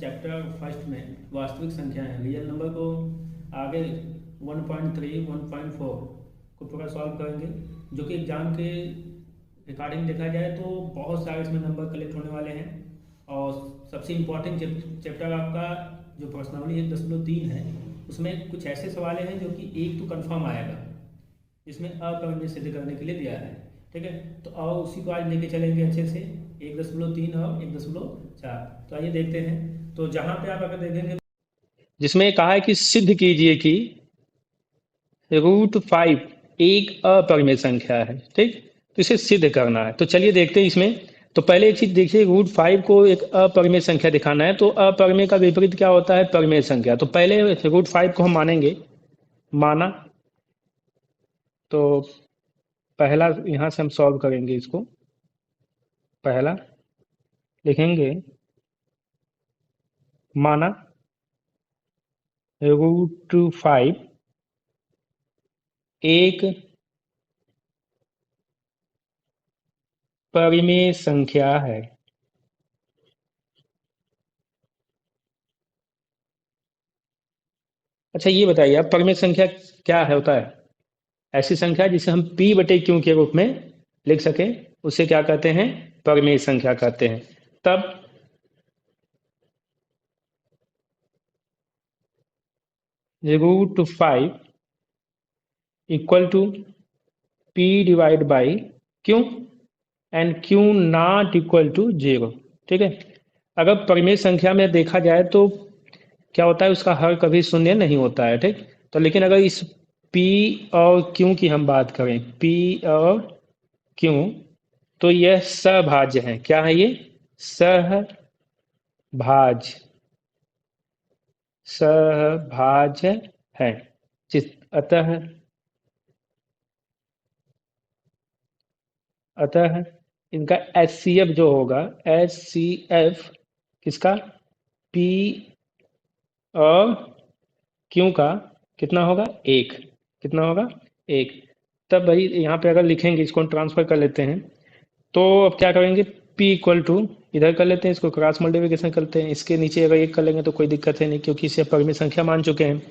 Chapter first में वास्तविक संख्या है, रियल नंबर को आगे 1.3 1.4 को पूरा सॉल्व करेंगे, जो कि एग्ज़ाम के रिकॉर्डिंग देखा जाए तो बहुत सारे इसमें नंबर कलेक्ट होने वाले हैं। और सबसे इम्पोर्टेंट चैप्टर आपका जो पर्सनली 1.3 है, उसमें कुछ ऐसे सवाल हैं जो कि एक तो कंफर्म आएगा, जिसमें अप्रमेय सिद्ध करने के लिए दिया है। ठीक है, तो और उसी को आज लेके चलेंगे अच्छे से, 1.3 और 1.4। तो आइए देखते हैं। तो जहाँ पे आप अगर देखेंगे जिसमें कहा है कि सिद्ध कीजिए कि √5 एक अपरिमेय संख्या है। ठीक, तो इसे सिद्ध करना है। तो चलिए देखते हैं इसमें। तो पहले एक चीज देखिए, √5 को एक अपरिमेय संख्या दिखाना है, तो अपरिमेय का विपरीत क्या होता है? परिमेय संख्या। तो पहले √5 को हम मानेंगे, माना। तो पहला यहां से हम सॉल्व करेंगे इसको। पहला लिखेंगे माना √5 एक परिमेय संख्या है। अच्छा ये बताइए आप, परिमेय संख्या क्या है होता है? ऐसी संख्या जिसे हम p/q के रूप में लिख सके, उसे क्या कहते हैं? परिमेय संख्या कहते हैं। तब √5 equal to p/q and q not equal to 0। ठीक है, अगर परिमेय संख्या में देखा जाए तो क्या होता है, उसका हर कभी शून्य नहीं होता है। ठीक, तो लेकिन अगर इस p और q की हम बात करें, p और q, तो यह सहभाज्य है। क्या है ये? सहभाज्य, सहभाज्य है। अतः इनका HCF जो होगा, HCF किसका? P और Q का कितना होगा? 1। कितना होगा? 1। तब भाई यहाँ पे अगर लिखेंगे, इसको ट्रांसफर कर लेते हैं, तो अब क्या करेंगे? P इक्वल टू इधर कर लेते हैं, इसको क्रॉस मल्टीप्लिकेशन करते हैं। इसके नीचे अगर 1 कर लेंगे तो कोई दिक्कत है नहीं, क्योंकि इसे परिमेय संख्या मान चुके हैं।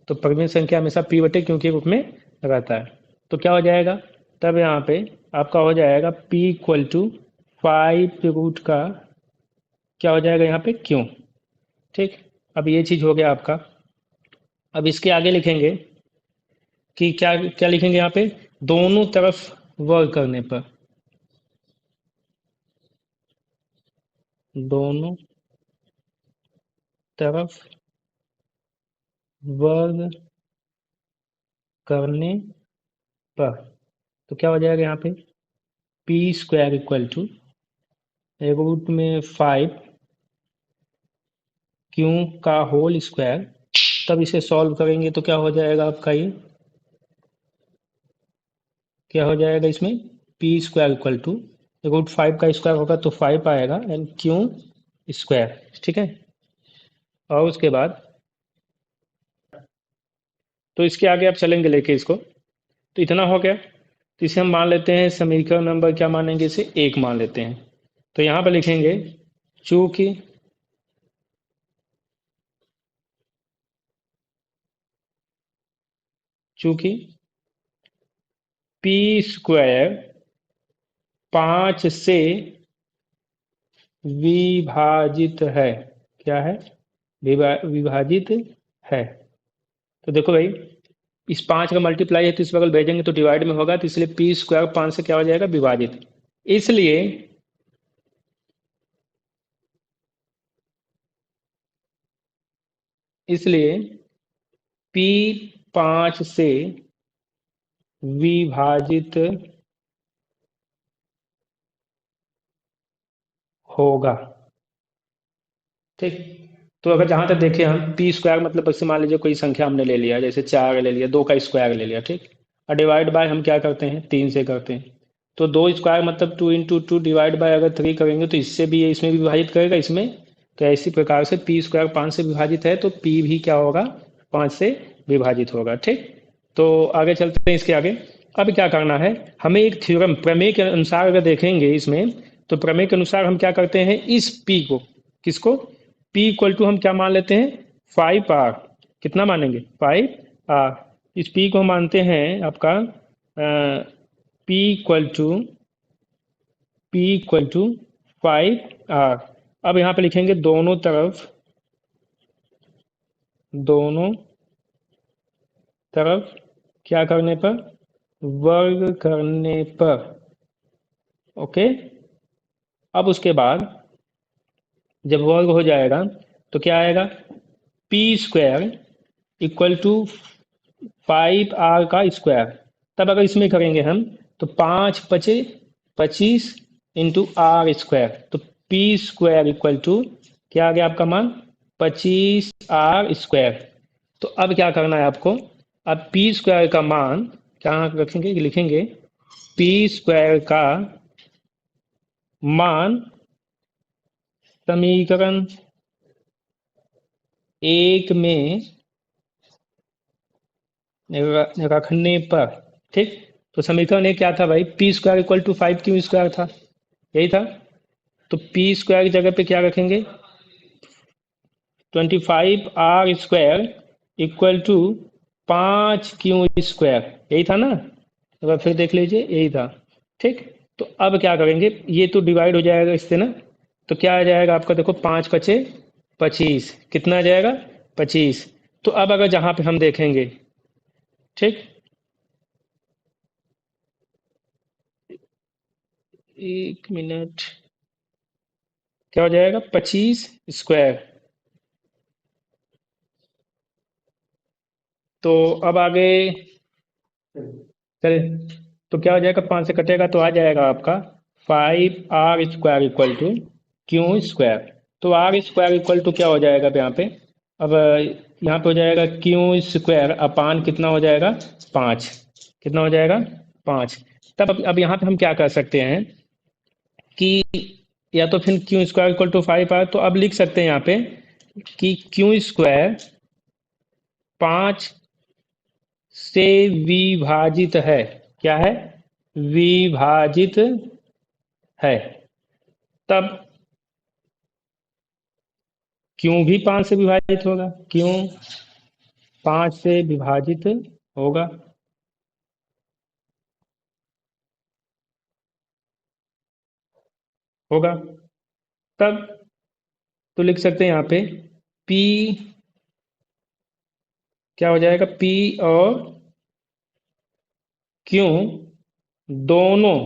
तो परिमेय संख्या हमेशा p/q के रूप में रहता है। तो क्या हो जाएगा? तब यहाँ पे आपका हो जाएगा p इक्वल टू 5 रूट का क्या हो जाएगा यहाँ पे? q। ठीक, अब ये चीज हो गया आपका। अब इसके आगे लिखेंगे कि क्या क्या लिखेंगे यहाँ पे? दोनों तरफ वर्ग करने पर, दोनों तरफ वर्ग करने पर, तो क्या हो जाएगा यहाँ पे? p² इक्वल टू रूट में 5 q का होल स्क्वायर। तब इसे सॉल्व करेंगे तो क्या हो जाएगा आपका? ये क्या हो जाएगा इसमें? p² इक्वल टू √5 का स्क्वायर होगा तो 5 आएगा, एंड q²। ठीक है, और उसके बाद तो इसके आगे आप चलेंगे लेके इसको। तो इतना हो गया। तो इसे हम मान लेते हैं समीकरण नंबर, क्या मानेंगे? इसे 1 मान लेते हैं। तो यहाँ पर लिखेंगे चूंकि चूंकि p² 5 से विभाजित है। क्या है? विभाजित है। तो देखो भाई, इस 5 का मल्टीप्लाई है तो इस बगल भेजेंगे तो डिवाइड में होगा, तो इसलिए p² 5 से क्या हो जाएगा? विभाजित। इसलिए इसलिए p 5 से विभाजित होगा। ठीक, तो अगर जहां तक देखें हम, p² मतलब जैसे मान लीजिए कोई संख्या हमने ले लिया, जैसे 4 ले लिया, 2 का स्क्वायर ले लिया। ठीक, और डिवाइड बाय हम क्या करते हैं? 3 से करते हैं। तो 2 स्क्वायर मतलब 2 × 2 डिवाइड बाय अगर 3 करेंगे तो इससे भी, इसमें भी विभाजित करेगा इसमें। तो इसी प्रकार से p² 5 से विभाजित है तो p भी क्या होगा? 5 से विभाजित होगा। ठीक, तो आगे चलते हैं इसके आगे। अब क्या करना है हमें? एक थ्योरम, प्रमेय के अनुसार अगर देखेंगे इसमें, तो प्रमेय के अनुसार हम क्या करते हैं? इस p को, किसको? P इक्वल टू हम क्या मान लेते हैं 5R। कितना मानेंगे 5R। इस P को हम मानते हैं आपका P इक्वल टू 5R। अब यहाँ पे लिखेंगे दोनों तरफ क्या करने पर वर्ग करने पर। ओके। अब उसके बाद जब वर्ग हो जाएगा तो क्या आएगा P² इक्वल टू 5R का स्क्वायर। तब अगर इसमें करेंगे हम तो 5×5 = 25 इंटू R²। तो P² इक्वल टू क्या आ गया आपका मान 25R²। तो अब क्या करना है आपको, अब P² का मान क्या रखेंगे, लिखेंगे P² का मान समीकरण 1 में रखने पर। ठीक। तो समीकरण 1 क्या था भाई, P² इक्वल टू 5Q² था, यही था। तो P² की जगह पे क्या रखेंगे 25R² इक्वल टू 5Q²। यही था ना, एक बार फिर देख लीजिए, यही था। ठीक। तो अब क्या करेंगे, ये तो डिवाइड हो जाएगा इससे ना, तो क्या आ जाएगा आपका, देखो 5×5 = 25। कितना आ जाएगा 25। तो अब अगर जहाँ पे हम देखेंगे, ठीक, एक मिनट, क्या हो जाएगा 25²। तो अब आगे चले, तो क्या हो जाएगा 5 से कटेगा तो आ जाएगा आपका 5R² इक्वल टू Q²। तो R² इक्वल टू क्या हो जाएगा अब यहाँ पे, अब यहाँ पे हो जाएगा Q² अपान कितना हो जाएगा 5। कितना हो जाएगा 5। तब अब यहाँ पे हम क्या कर सकते हैं कि या तो फिर Q² इक्वल टू 5R, तो अब लिख सकते हैं यहाँ पे कि Q² 5 से विभाजित है। क्या है, विभाजित है। तब क्यों भी 5 से विभाजित होगा, क्यों 5 से विभाजित होगा। होगा। तब तो लिख सकते हैं यहाँ पे P क्या हो जाएगा, P और Q दोनों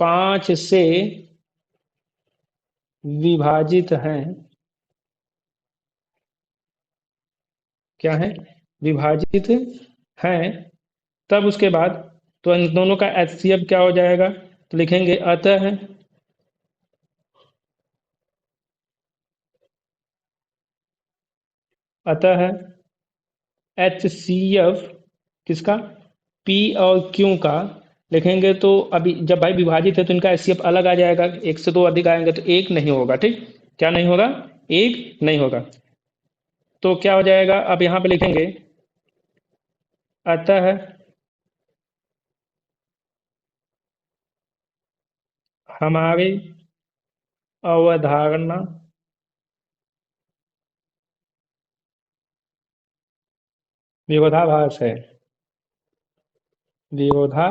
5 से विभाजित हैं। क्या है, विभाजित हैं। तब उसके बाद तो इन दोनों का HCF क्या हो जाएगा, तो लिखेंगे अतः HCF किसका, P और Q का। लिखेंगे तो अभी जब भाई विभाजित है तो इनका HCF अलग आ जाएगा, एक से दो अधिक आएंगे तो एक नहीं होगा। ठीक, क्या नहीं होगा, एक नहीं होगा। तो क्या हो जाएगा, अब यहाँ पे लिखेंगे अतः हमारी अवधारणा विरोधाभास है। विरोधा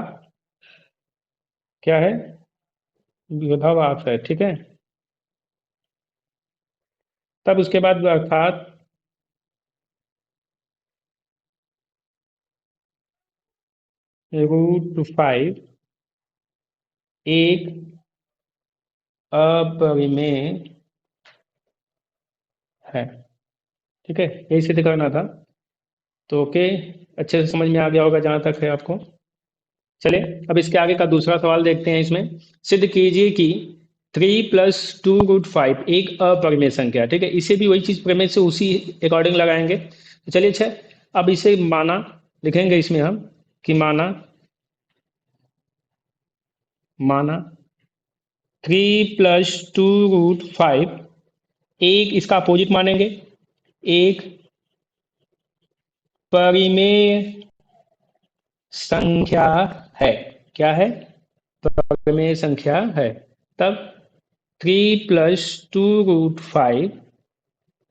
क्या है, विरोधाभास है। ठीक है। तब उसके बाद अर्थात √5 एक अपरिमेय है। ठीक है, यही सिद्ध करना था। तो ओके, अच्छे से समझ में आ गया होगा जहां तक है आपको। चलिए अब इसके आगे का दूसरा सवाल देखते हैं। इसमें सिद्ध कीजिए कि 3 + 2√5 एक अपरिमेय संख्या। ठीक है, इसे भी वही चीज प्रमेय से उसी अकॉर्डिंग लगाएंगे। तो चलिए अच्छा, अब इसे माना लिखेंगे इसमें हम कि माना 3 + 2√5 एक, इसका अपोजिट मानेंगे, एक परिमेय संख्या है। क्या है, परिमेय संख्या है। तब 3 + 2√5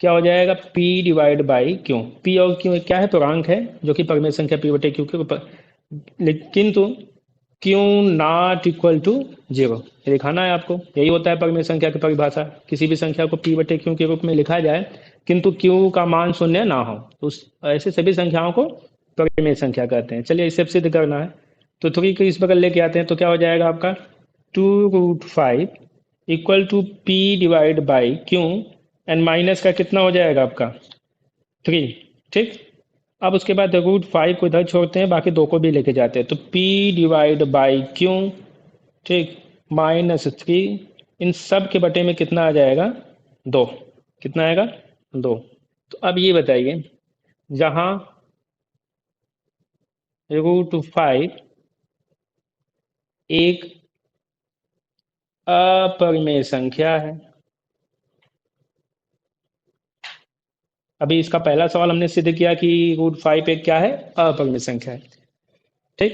क्या हो जाएगा, p divide by Q. p और क्यू क्या है, पूर्णांक है जो कि परिमेय संख्या p बटे क्यू के ऊपर, लेकिन तो क्यू नॉट इक्वल टू 0 ये दिखाना है आपको। यही होता है परिमेय संख्या की परिभाषा, किसी भी संख्या को p बटे क्यू के रूप में लिखा जाए किंतु q का मान शून्य ना हो, तो ऐसे सभी संख्याओं को परिमेय संख्या कहते हैं। चलिए इसे सिद्ध करना है, तो 3 को इस बगल लेके आते हैं, तो क्या हो जाएगा आपका 2√5 equal to p divide by Q, and minus का कितना हो जाएगा आपका 3। ठीक, अब उसके बाद √5 को इधर छोड़ते हैं, बाकी 2 को भी लेके जाते हैं, तो p डिवाइड बाई क्यू, ठीक, -3, इन सब के बटे में कितना आ जाएगा 2। कितना आएगा 2। तो अब ये बताइए, जहाँ √5 एक अपरिमेय संख्या है, अभी इसका पहला सवाल हमने सिद्ध किया कि √5 एक क्या है, अपरिमेय संख्या है। ठीक,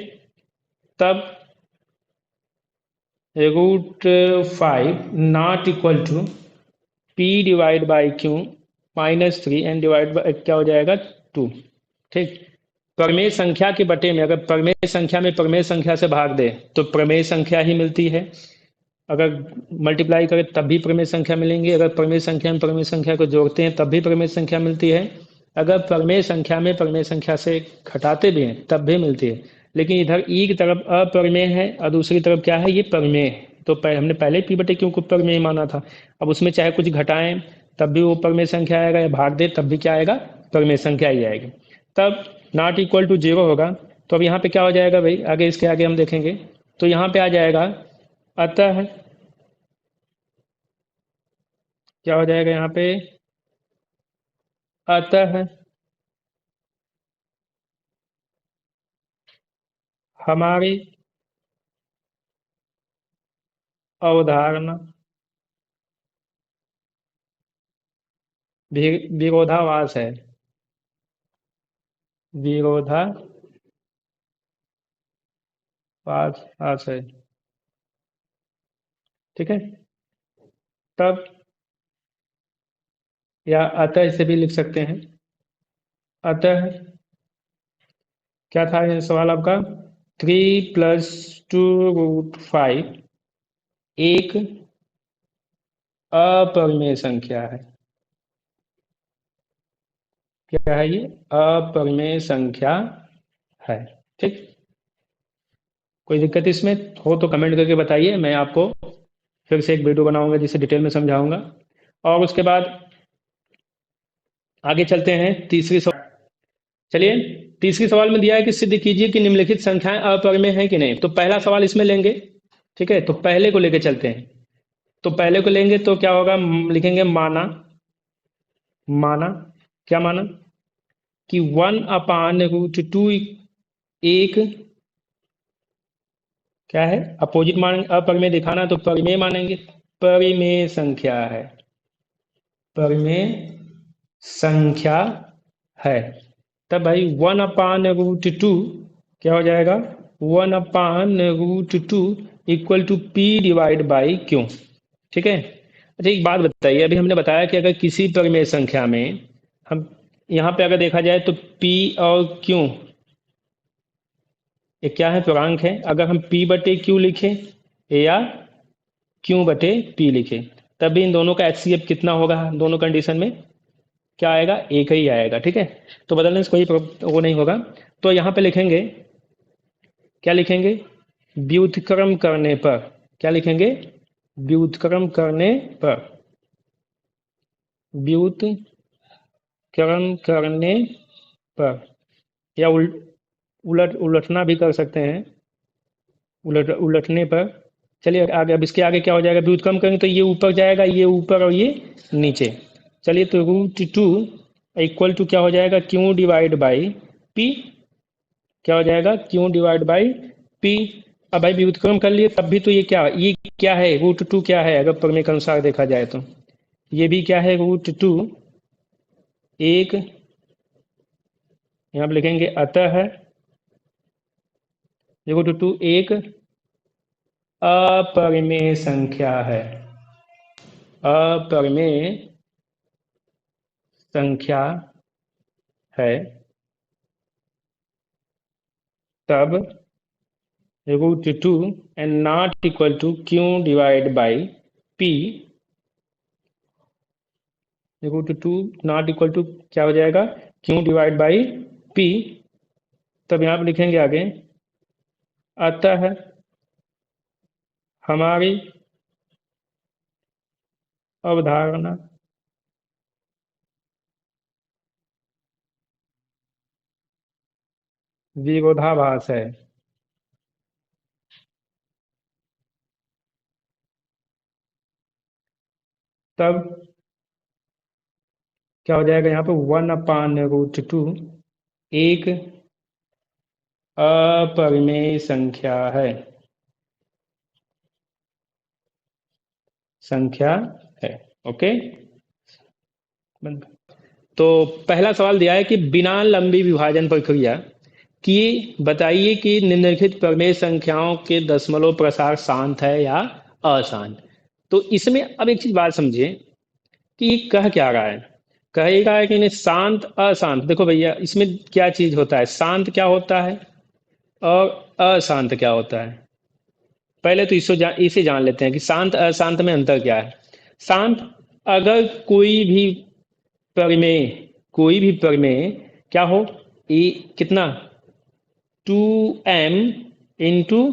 तब √5 not equal to p divide by Q -3 and divide by क्या हो जाएगा 2। ठीक, प्रमेय संख्या के बटे में अगर प्रमेय संख्या में प्रमेय संख्या से भाग दे तो प्रमेय संख्या ही मिलती है, अगर मल्टीप्लाई करें तब भी प्रमेय संख्या मिलेंगी, अगर प्रमेय संख्या में प्रमेय संख्या को जोड़ते हैं तब भी प्रमेय संख्या मिलती है, अगर प्रमेय संख्या में प्रमेय संख्या से घटाते भी हैं तब भी मिलती है। लेकिन इधर ई की तरफ अप्रमेय है और दूसरी तरफ क्या है, ये प्रमेय है। तो हमने पहले पी बटे क्यू को प्रमेय माना था, अब उसमें चाहे कुछ घटाएं तब भी वो प्रमेय संख्या आएगा, या भाग दे तब भी क्या आएगा, प्रमेय संख्या ही आएगी। तब नॉट इक्वल टू 0 होगा, तो अब यहाँ पे क्या हो जाएगा भाई, आगे इसके आगे हम देखेंगे, तो यहाँ पे आ जाएगा अतः, क्या हो जाएगा यहाँ पे, अतः हमारी अवधारणा विरोधाभास है, विरोधाभास है। ठीक है, तब या अतः इसे भी लिख सकते हैं, अतः क्या था ये सवाल आपका, 3 + 2√5 एक अपरिमेय संख्या है। क्या है ये, अपरिमेय संख्या है। ठीक, कोई दिक्कत इसमें हो तो कमेंट करके बताइए, मैं आपको फिर से एक वीडियो बनाऊंगा जिसे डिटेल में समझाऊंगा। और उसके बाद आगे चलते हैं तीसरी सवाल। चलिए, तीसरी सवाल में दिया है कि सिद्ध कीजिए कि निम्नलिखित संख्याएं अपरिमेय हैं कि नहीं। तो पहला सवाल इसमें लेंगे, ठीक है, तो पहले को लेके चलते हैं। तो पहले को लेंगे तो क्या होगा, लिखेंगे माना, माना क्या माना कि 1/√2 एक क्या है, अपोजिट मान, अपरिमेय दिखाना तो परिमेय मानेंगे, परिमेय संख्या है, परिमेय संख्या है। तब भाई 1/√2 क्या हो जाएगा, 1/√2 equal to p divide by Q. ठीक है, अच्छा एक बात बताइए, अभी हमने बताया कि अगर किसी परिमेय संख्या में हम यहाँ पे अगर देखा जाए तो p और q ये क्या है, पूर्णांक है, अगर हम p बटे q लिखें या q बटे p लिखें तब भी इन दोनों का HCF कितना होगा, दोनों कंडीशन में क्या आएगा, एक ही आएगा। ठीक है, तो बदलने से कोई वो नहीं होगा। तो यहाँ पे लिखेंगे, क्या लिखेंगे, व्युत्क्रम करने पर, क्या लिखेंगे, व्युत्क्रम करने पर, व्युत्क्रम करने पर, या उलटना भी कर सकते हैं, उलटने पर। चलिए आगे, अब इसके आगे क्या हो जाएगा, व्युत्क्रम करेंगे तो ये ऊपर जाएगा, ये ऊपर और ये नीचे। चलिए, तो √2 इक्वल टू क्या हो जाएगा, क्यू डिवाइड बाई पी, क्या हो जाएगा, क्यू डिवाइड बाई पी। अब भाई व्युत्क्रम कर लिए तब भी तो ये क्या है, √2 क्या है, अगर प्रमेय के अनुसार देखा जाए तो ये भी क्या है, √2 एक, यहाँ पे लिखेंगे अतः √2 एक अपरिमेय संख्या है। अपरिमेय संख्या है तब √2 and not equal to Q divide by P. √2 not equal to क्या हो जाएगा, क्यू डिवाइड बाई पी। तब यहाँ पे लिखेंगे आगे, अतः हमारी अवधारणा विरोधाभास है। तब क्या हो जाएगा यहाँ पे, 1/√2 एक अपरिमेय संख्या है। ओके। तो पहला सवाल दिया है कि बिना लंबी विभाजन प्रक्रिया कि बताइए कि निम्नलिखित प्रमेय संख्याओं के दशमलव प्रसार शांत है या अशांत। तो इसमें अब एक चीज बात समझिए कि ये कह क्या रहा है। कह रहा है कि नहीं, शांत अशांत। देखो भैया, इसमें क्या चीज होता है, शांत क्या होता है और अशांत क्या होता है। पहले तो इसे जान लेते हैं कि शांत अशांत में अंतर क्या है। शांत, अगर प्रमेय कोई भी प्रमेय क्या हो, ए कितना 2m इंटू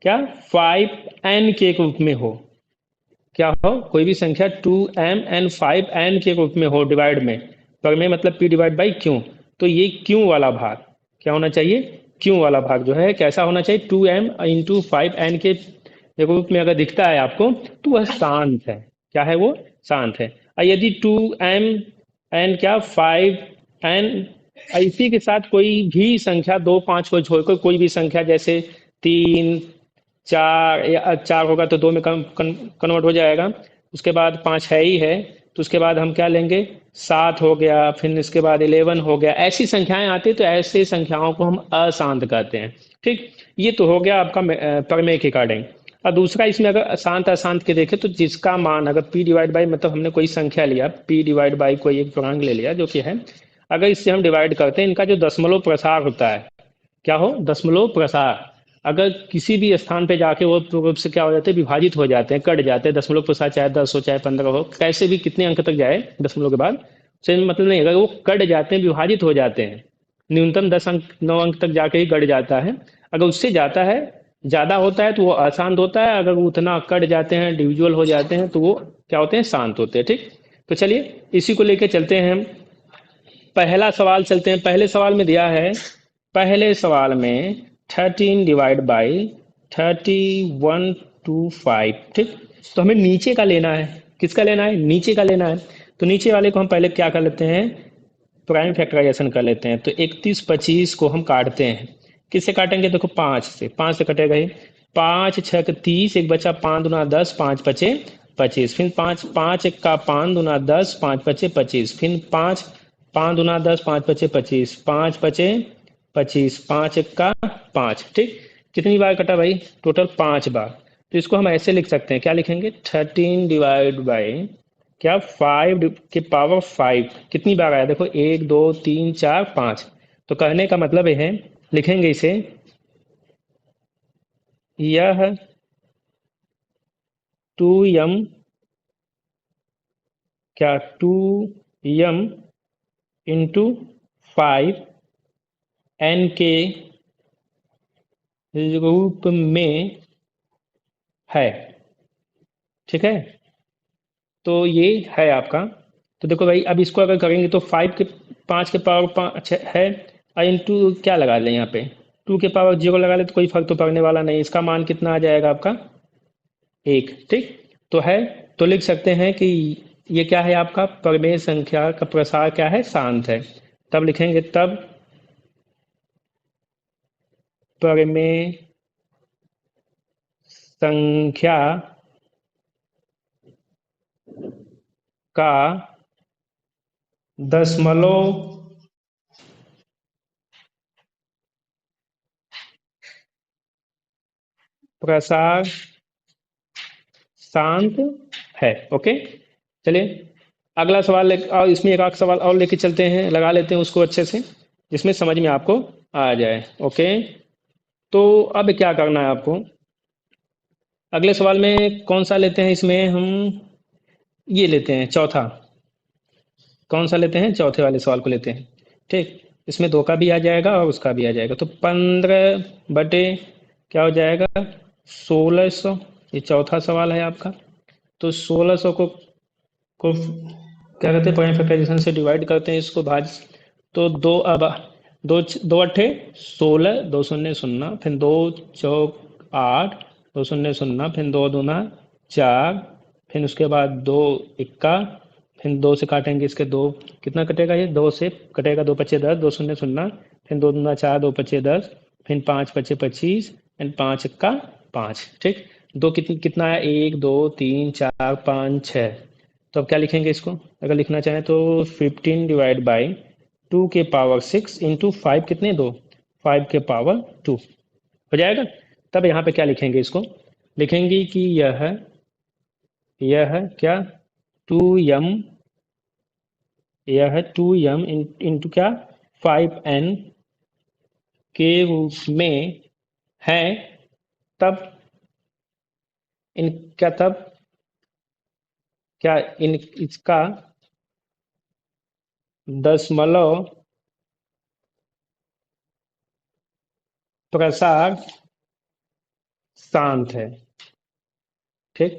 क्या 5n के रूप में हो। क्या हो, कोई भी संख्या 2m एंड 5n के रूप में हो डिवाइड में। प्रमेय मतलब p डिवाइड बाई क्यू। तो ये क्यू वाला भाग क्या होना चाहिए, क्यू वाला भाग जो है कैसा होना चाहिए, 2m इंटू 5n के रूप में अगर दिखता है आपको तो वह शांत है। क्या है वो, शांत है। और यदि 2m एंड क्या 5n, इसी के साथ कोई भी संख्या 2 5 को छोड़कर कोई भी संख्या जैसे 3 4, या 4 होगा तो 2 में कन्वर्ट हो जाएगा। उसके बाद 5 है ही है, तो उसके बाद हम क्या लेंगे, 7 हो गया, फिर इसके बाद 11 हो गया। ऐसी संख्याएं आती तो ऐसे संख्याओं को हम अशांत कहते हैं। ठीक, ये तो हो गया आपका प्रमेय के अकॉर्डिंग। और दूसरा, इसमें अगर अशांत अशांत के देखें तो जिसका मान अगर p डिवाइड बाई, मतलब हमने कोई संख्या लिया, p डिवाइड बाई कोई एक पूर्णांक ले लिया जो कि है, अगर इससे हम डिवाइड करते हैं, इनका जो दशमलव प्रसार होता है, क्या हो, दशमलव प्रसार, अगर किसी भी स्थान पे जाके वो रूप से क्या हो जाते हैं, विभाजित हो जाते हैं, कट जाते हैं। दशमलव प्रसार चाहे 10 हो चाहे 15 हो, कैसे भी कितने अंक तक जाए दशमलव के बाद, से मतलब नहीं, अगर वो कट जाते हैं, विभाजित हो जाते हैं, न्यूनतम 10 अंक 9 अंक तक जाके ही कट जाता है। अगर उससे जाता है, ज़्यादा होता है तो वो अशांत होता है। अगर वो उतना कट जाते हैं, डिविजुअल हो जाते हैं, तो वो क्या होते हैं, शांत होते हैं। ठीक, तो चलिए इसी को लेके चलते हैं हम। पहला सवाल चलते हैं। पहले सवाल में दिया है, पहले सवाल में 13 डिवाइड बाई 3125। ठीक, तो हमें नीचे का लेना है। किसका लेना है, नीचे का लेना है। तो नीचे वाले को हम पहले क्या कर लेते हैं, प्राइम फैक्टराइजेशन कर लेते हैं। तो 31 25 को हम काटते हैं। किससे काटेंगे, देखो 5 से कटेगा ये। 5 6 30, एक बचा 5 दूना 10, 5 पचे 25, फिर 5 5 1 का 5 दूना 10, 5 पचे 25, फिर 5 5 दूना 10, 5 पचे 25, 5 पचे 25, 5 1 का 5। ठीक, कितनी बार कटा भाई, टोटल 5 बार। तो इसको हम ऐसे लिख सकते हैं, क्या लिखेंगे, 13 डिवाइड बाई क्या 5 के पावर 5 कितनी बार आया, देखो 1 2 3 4 5। तो कहने का मतलब ये है, लिखेंगे इसे, यह 2m क्या 2m इंटू 5n के रूप में है। ठीक है, तो ये है आपका। तो देखो भाई, अब इसको अगर करेंगे तो 5 के पावर 5 है, और इंटू क्या लगा लें यहाँ पे, 2 के पावर 0 लगा ले तो कोई फर्क तो पड़ने वाला नहीं। इसका मान कितना आ जाएगा आपका, 1। ठीक, तो है, तो लिख सकते हैं कि ये क्या है आपका, प्रमेय संख्या का प्रसार क्या है, शांत है। तब लिखेंगे, तब प्रमेय संख्या का दशमलव प्रसार शांत है। ओके, चलिए अगला सवाल और इसमें एक आध सवाल और लेके चलते हैं, लगा लेते हैं उसको अच्छे से, जिसमें समझ में आपको आ जाए। ओके, तो अब क्या करना है आपको, अगले सवाल में कौन सा लेते हैं, इसमें हम ये लेते हैं चौथा। कौन सा लेते हैं, चौथे वाले सवाल को लेते हैं। ठीक, इसमें 2 का भी आ जाएगा और उसका भी आ जाएगा। तो 15 बटे क्या हो जाएगा, 1600। ये चौथा सवाल है आपका। तो 1600 को क्या कहते हैं, पॉइंट फैक्टराइजेशन से डिवाइड करते हैं इसको, भाज। तो दो दो अट्ठे 16, 2 शून्य शून्य, फिर 2 चौक 8, 2 शून्य शून्य, फिर 2 दूना 4, फिर उसके बाद 2 इक्का, फिर 2 से काटेंगे इसके 2, कितना कटेगा, ये 2 से कटेगा, 2 पच्चे 10, 2 शून्य शून्य, फिर 2 दूना 4, 2 पच्चे 10, फिर 5 पच्चे 25, फिर 5 इक्का 5। ठीक, दो कितना है, 1 2 3 4 5 6। तो अब क्या लिखेंगे इसको, अगर लिखना चाहें तो 15 डिवाइड बाई 2 के पावर 6 इंटू 5 कितने, 2, 5 के पावर 2 हो जाएगा। तब यहाँ पे क्या लिखेंगे, इसको लिखेंगे कि यह क्या 2m, यह 2m इंटू क्या 5n के रूप में है। तब इनका तब क्या इन इसका दशमलव प्रसार शांत है। ठीक,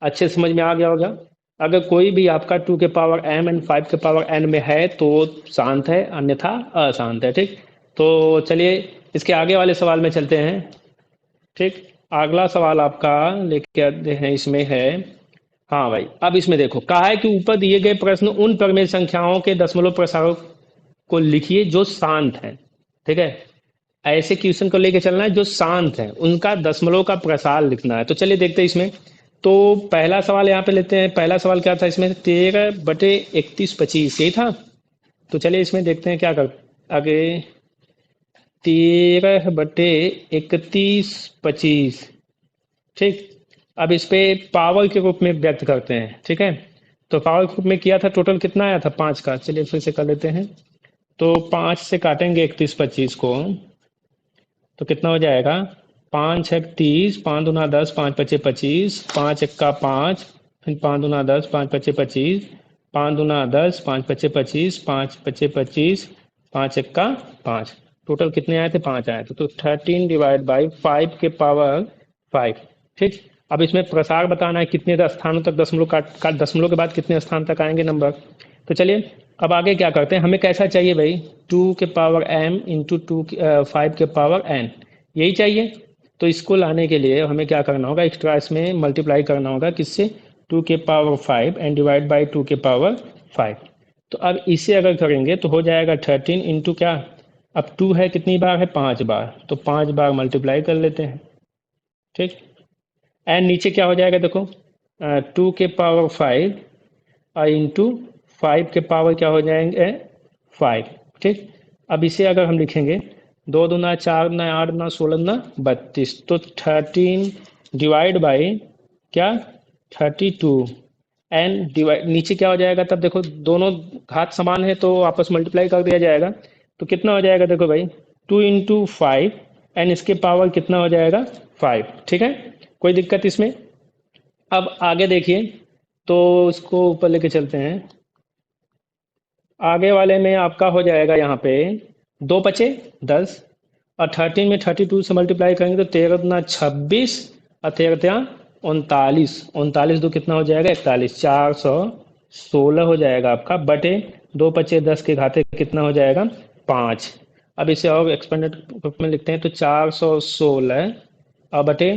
अच्छे समझ में आ गया होगा। अगर कोई भी आपका 2 के पावर m एंड 5 के पावर n में है तो शांत है, अन्यथा अशांत है। ठीक, तो चलिए इसके आगे वाले सवाल में चलते हैं। ठीक, अगला सवाल आपका लेके आते हैं, इसमें है, हाँ भाई, अब इसमें देखो कहा है कि ऊपर दिए गए प्रश्न उन परिमेय संख्याओं के दशमलव प्रसारों को लिखिए जो शांत है। ठीक है, ऐसे क्वेश्चन को लेके चलना है जो शांत है, उनका दशमलव का प्रसार लिखना है। तो चलिए देखते हैं इसमें। तो पहला सवाल यहाँ पे लेते हैं। पहला सवाल क्या था इसमें, 13 बटे 31 25, यही था। तो चलिए इसमें देखते हैं क्या कर आगे, 13 बटे 31 25। ठीक, अब इस पे पावर के रूप में व्यक्त करते हैं। ठीक है, तो पावर के रूप में किया था, टोटल कितना आया था 5 का। चलिए फिर से कर लेते हैं। तो 5 से काटेंगे 31 25 को, तो कितना हो जाएगा, 5 छः 30, 5 दूना 10, 5 पच्चे 25, 5 इक्का 5, फिर 5 दूना 10, 5 पच्चे 25, 5 दूना 10, 5 पच्चे 25, 5 पच्चे 25, 5 इक्का 5। टोटल कितने आए थे, 5 आए थे। तो 13 डिवाइड बाई 5 के पावर 5। ठीक, अब इसमें प्रसार बताना है कितने स्थानों तक दशमलव का दशमलव के बाद कितने स्थान तक आएंगे नंबर। तो चलिए अब आगे क्या करते हैं, हमें कैसा चाहिए भाई, 2 के पावर m इंटू 5 के पावर n, यही चाहिए। तो इसको लाने के लिए हमें क्या करना होगा, एक्स्ट्रा इसमें मल्टीप्लाई करना होगा, किससे, 2 के पावर 5 एंड डिवाइड बाई 2 के पावर 5। तो अब इसे अगर करेंगे तो हो जाएगा 13 इंटू क्या, अब 2 है कितनी बार है, 5 बार, तो 5 बार मल्टीप्लाई कर लेते हैं। ठीक, एंड नीचे क्या हो जाएगा देखो, 2 के पावर 5 इंटू 5 के पावर क्या हो जाएंगे 5। ठीक, अब इसे अगर हम लिखेंगे, 2 दूना 4 ना 8 ना 16 ना 32, तो 13 डिवाइड बाई क्या 32 एंड डिवाइड, नीचे क्या हो जाएगा, तब देखो दोनों घात समान है तो आपस मल्टीप्लाई कर दिया जाएगा। तो कितना हो जाएगा देखो भाई, 2 इंटू 5 एंड इसके पावर कितना हो जाएगा 5। ठीक है, कोई दिक्कत इसमें। अब आगे देखिए, तो इसको ऊपर लेके चलते हैं। आगे वाले में आपका हो जाएगा यहाँ पे 2 पचे 10, और 13 में 32 से मल्टीप्लाई करेंगे तो 13 दूना 26, और 13 39, 39 दो कितना हो जाएगा 41, 416 हो जाएगा आपका, बटे 2 पचे 10 के घाते कितना हो जाएगा 5। अब इसे और एक्सपेंडेड रूप में लिखते हैं, तो 416 और बटे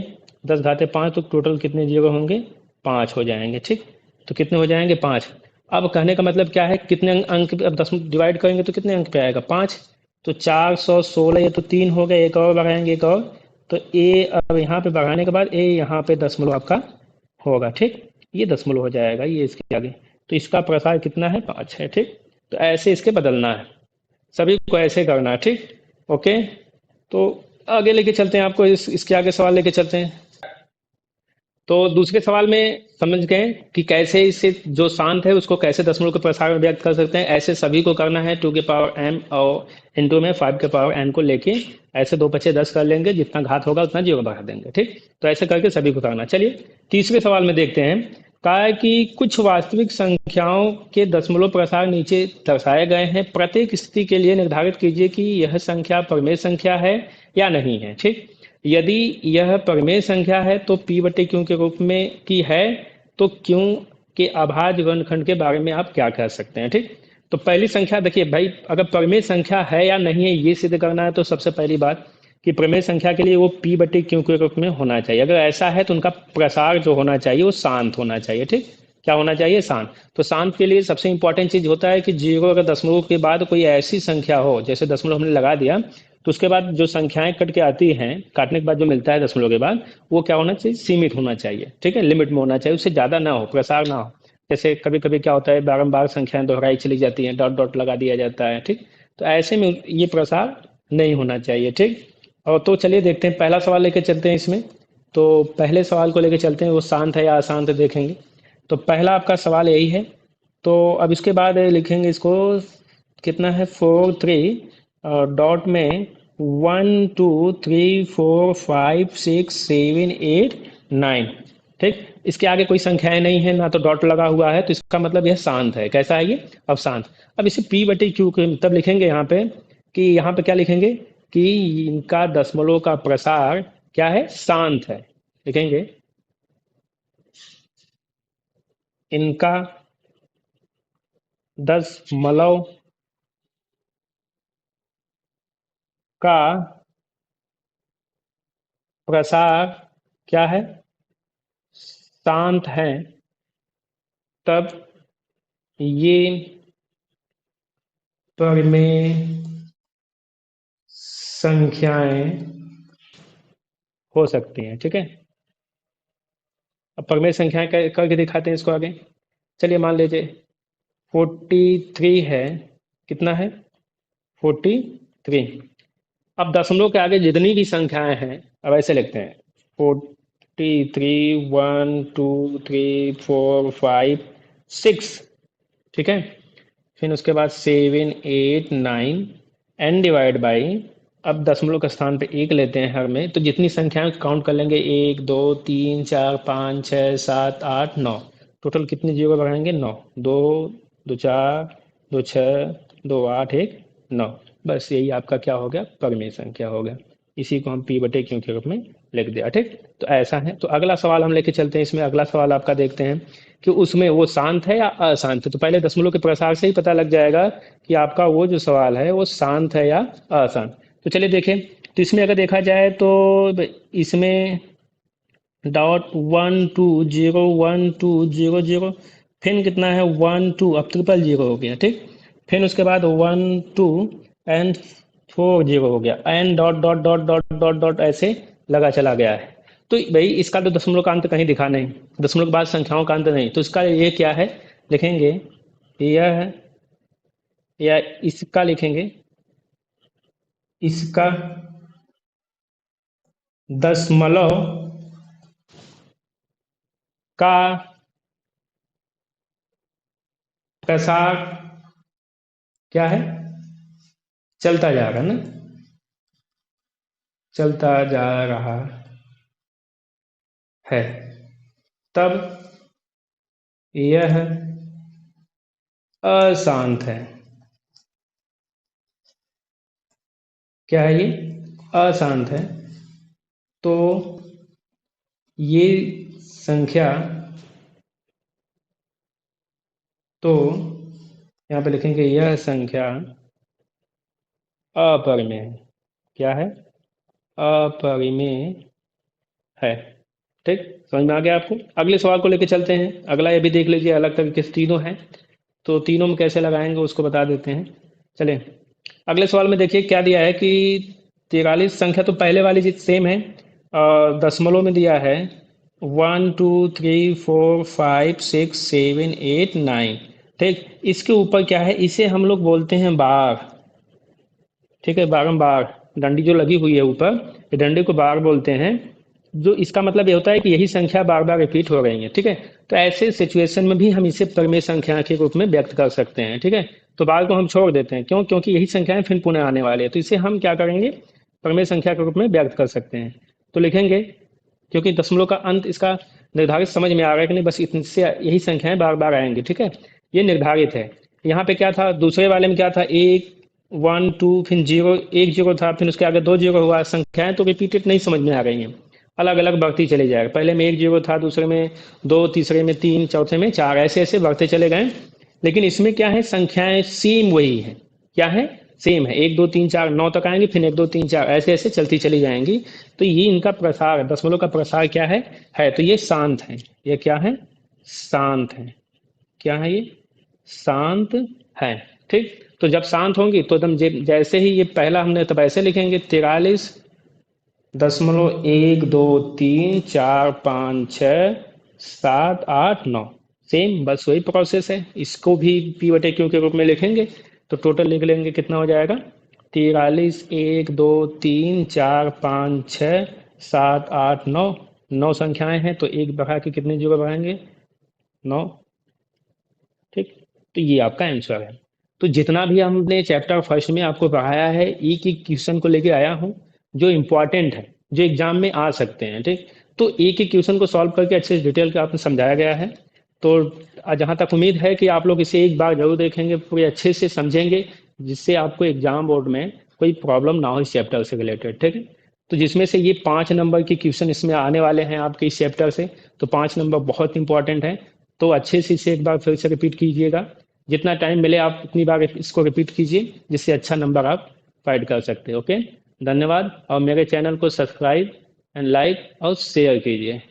10 घाते 5, तो टोटल कितने जीरो होंगे 5 हो जाएंगे। ठीक, तो कितने हो जाएंगे 5। अब कहने का मतलब क्या है, कितने अंक, अब 10 डिवाइड करेंगे तो कितने अंक पे आएगा 5। तो 416, ये तो 3 हो गए, एक और बढ़ाएंगे, एक और, तो ए अब यहाँ पे बढ़ाने के बाद ए यहाँ पे दशमलव आपका होगा। ठीक, ये दशमलव हो जाएगा, ये इसके आगे, तो इसका प्रसार कितना है 5 है। ठीक, तो ऐसे इसके बदलना है, सभी को ऐसे करना है। ठीक, ओके, तो आगे लेके चलते हैं आपको, इसके आगे सवाल लेके चलते हैं। तो दूसरे सवाल में समझ गए कि कैसे इसे जो शांत है उसको कैसे दशमलव के प्रसार में व्यक्त कर सकते हैं। ऐसे सभी को करना है 2 की पावर m और इंटू में 5 की पावर n को लेके ऐसे 2 × 5 = 10 कर लेंगे, जितना घात होगा उतना जीरो बढ़ा देंगे। ठीक, तो ऐसे करके सभी को करना। चलिए तीसरे सवाल में देखते हैं। कहा है कि कुछ वास्तविक संख्याओं के दशमलव प्रसार नीचे दर्शाए गए हैं। प्रत्येक स्थिति के लिए निर्धारित कीजिए कि यह संख्या परिमेय संख्या है या नहीं है। ठीक, यदि यह परिमेय संख्या है तो p/q के रूप में की है, तो q के अभाज्य वर्गखंड के बारे में आप क्या कह सकते हैं। ठीक, तो पहली संख्या देखिए भाई, अगर परिमेय संख्या है या नहीं है ये सिद्ध करना है तो सबसे पहली बात कि परिमेय संख्या के लिए वो p/q के रूप में होना चाहिए। अगर ऐसा है तो उनका प्रसार जो होना चाहिए वो शांत होना चाहिए। ठीक, क्या होना चाहिए? शांत। तो शांत के लिए सबसे इंपॉर्टेंट चीज होता है कि जीरो अगर दशमलव के बाद कोई ऐसी संख्या हो, जैसे दशमलव हमने लगा दिया तो उसके बाद जो संख्याएं कट के आती हैं, काटने के बाद जो मिलता है दशमलव के बाद, वो क्या होना चाहिए? सीमित होना चाहिए। ठीक है, लिमिट में होना चाहिए, उससे ज़्यादा ना हो, प्रसार ना हो। जैसे कभी कभी क्या होता है, बारंबार संख्याएं दोहराई चली जाती हैं, डॉट डॉट लगा दिया जाता है। ठीक, तो ऐसे में ये प्रसार नहीं होना चाहिए। ठीक, और तो चलिए देखते हैं, पहला सवाल लेके चलते हैं इसमें। तो पहले सवाल को लेके चलते हैं, वो शांत है या अशांत है देखेंगे। तो पहला आपका सवाल यही है। तो अब इसके बाद लिखेंगे इसको, कितना है 4 3 डॉट में 1 2 3 4 5 6 7 8 9। ठीक, इसके आगे कोई संख्याएं नहीं है ना, तो डॉट लगा हुआ है, तो इसका मतलब यह शांत है। कैसा है ये? अब शांत। अब इसे p/q के तब लिखेंगे यहाँ पे, कि यहाँ पे क्या लिखेंगे कि इनका दशमलव का प्रसार क्या है? शांत है। लिखेंगे इनका दशमलव का प्रसार क्या है? शांत है। तब ये परिमेय संख्याएं हो सकती हैं। ठीक है, अब परिमेय संख्याएं करके दिखाते हैं इसको आगे। चलिए मान लीजिए 43 है। कितना है? 43। अब दशमलव के आगे जितनी भी संख्याएं हैं, अब ऐसे लिखते हैं 43 1 2 3 4 5 6। ठीक है, फिर उसके बाद 7 8 9 n डिवाइड बाई, अब दशमलव के स्थान पे एक लेते हैं हर में, तो जितनी संख्याएं काउंट कर लेंगे 1 2 3 4 5 6 7 8 9। टोटल कितने जीरो बढ़ाएंगे? 9। 2 2 4 2 6 2 8 1 9। बस यही आपका क्या हो गया? परिमेय संख्या हो गया। इसी को हम p/q के रूप में लिख दिया। ठीक, तो ऐसा है। तो अगला सवाल हम लेके चलते हैं इसमें। अगला सवाल आपका देखते हैं कि उसमें वो शांत है या अशांत है। तो पहले दशमलव के प्रसार से ही पता लग जाएगा कि आपका वो जो सवाल है वो शांत है या अशांत। तो चलिए देखें, तो इसमें अगर देखा जाए तो इसमें डॉट 1 2 0 1 2 0 0, फिर कितना है 1 2, अब ट्रिपल जीरो हो गया। ठीक, फिर उसके बाद 1 2 एंड 4 जीरो हो गया, and dot dot dot dot dot dot ऐसे लगा चला गया है। तो भाई इसका तो दशमलव का अंत कहीं दिखा नहीं, दशमलव के बाद संख्याओं का अंत नहीं, तो इसका ये क्या है? लिखेंगे यह है, या इसका लिखेंगे इसका दशमलव का प्रसार क्या है? चलता जा रहा ना, चलता जा रहा है। तब यह अशांत है। क्या है ये? अशांत है। तो ये संख्या, तो यहाँ पे लिखेंगे यह संख्या अपरिमेय है। क्या है? अपरिमेय है। ठीक, समझ में आ गया आपको? अगले सवाल को लेके चलते हैं। अगला ये भी देख लीजिए, अलग तरीके से तीनों हैं, तो तीनों में कैसे लगाएंगे उसको बता देते हैं। चलिए अगले सवाल में देखिए क्या दिया है कि 43 संख्या तो पहले वाली चीज सेम है, और दशमलव में दिया है 1 2 3 4 5 6 7 8 9। ठीक, इसके ऊपर क्या है? इसे हम लोग बोलते हैं बार। ठीक है, बारंबार डंडी जो लगी हुई है ऊपर, ये डंडी को बार बोलते हैं। जो इसका मतलब ये होता है कि यही संख्या बार बार रिपीट हो रही है, ठीक है। तो ऐसे सिचुएशन में भी हम इसे परिमेय संख्या के रूप में व्यक्त कर सकते हैं, ठीक है। तो बार को हम छोड़ देते हैं, क्यों? क्योंकि यही संख्याएं फिर पुनः आने वाले हैं, तो इसे हम क्या करेंगे, परिमेय संख्या के रूप में व्यक्त कर सकते हैं। तो लिखेंगे, क्योंकि दशमलव का अंत इसका निर्धारित समझ में आ रहा है कि नहीं, बस इनसे यही संख्याएं बार बार आएंगी, ठीक है। ये निर्धारित है। यहाँ पे क्या था, दूसरे वाले में क्या था, 1 1 2 फिर 0, 1 0 था, फिर उसके आगे 2 0 हुआ। संख्याएं तो रिपीटेड नहीं समझ में आ रही हैं, अलग अलग बढ़ती चली जाएगा। पहले में 1 0 था, दूसरे में 2, तीसरे में 3, चौथे में 4, ऐसे ऐसे बढ़ते चले गए। लेकिन इसमें क्या है, संख्याएं सेम वही है, क्या है, सेम है। 1 2 3 4 9 तक आएंगी, फिर 1 2 3 4 ऐसे ऐसे चलती चली जाएंगी। तो ये इनका प्रसार है, दशमलव का प्रसार क्या है तो ये शांत है। ये क्या है, शांत है। क्या है ये, शांत है, ठीक। तो जब शांत होंगी तो एकदम जैसे ही ये पहला हमने तब ऐसे लिखेंगे, 43.1 2 3 4 5 6 7 8 9, सेम बस वही प्रोसेस है। इसको भी P/Q के रूप में लिखेंगे तो टोटल लिख लेंगे, कितना हो जाएगा, 43 1 2 3 4 5 6 7 8 9, 9 संख्याएं हैं तो एक बढ़ा के कितने जगह बढ़ाएंगे, 9, ठीक। तो ये आपका आंसर है। तो जितना भी हमने चैप्टर फर्स्ट में आपको पढ़ाया है, एक एक क्वेश्चन को लेके आया हूँ जो इम्पोर्टेंट है, जो एग्जाम में आ सकते हैं, ठीक। तो एक एक क्वेश्चन को सॉल्व करके अच्छे से डिटेल के आपने समझाया गया है। तो जहाँ तक उम्मीद है कि आप लोग इसे एक बार जरूर देखेंगे, पूरे अच्छे से समझेंगे, जिससे आपको एग्जाम बोर्ड में कोई प्रॉब्लम ना हो इस चैप्टर से रिलेटेड, ठीक है। तो जिसमें से ये 5 नंबर के क्वेश्चन इसमें आने वाले हैं आपके इस चैप्टर से, तो 5 नंबर बहुत इंपॉर्टेंट है। तो अच्छे से इसे एक बार फिर से रिपीट कीजिएगा, जितना टाइम मिले आप उतनी बार इसको रिपीट कीजिए, जिससे अच्छा नंबर आप फाइंड कर सकते हैं। ओके, धन्यवाद। और मेरे चैनल को सब्सक्राइब एंड लाइक और शेयर कीजिए।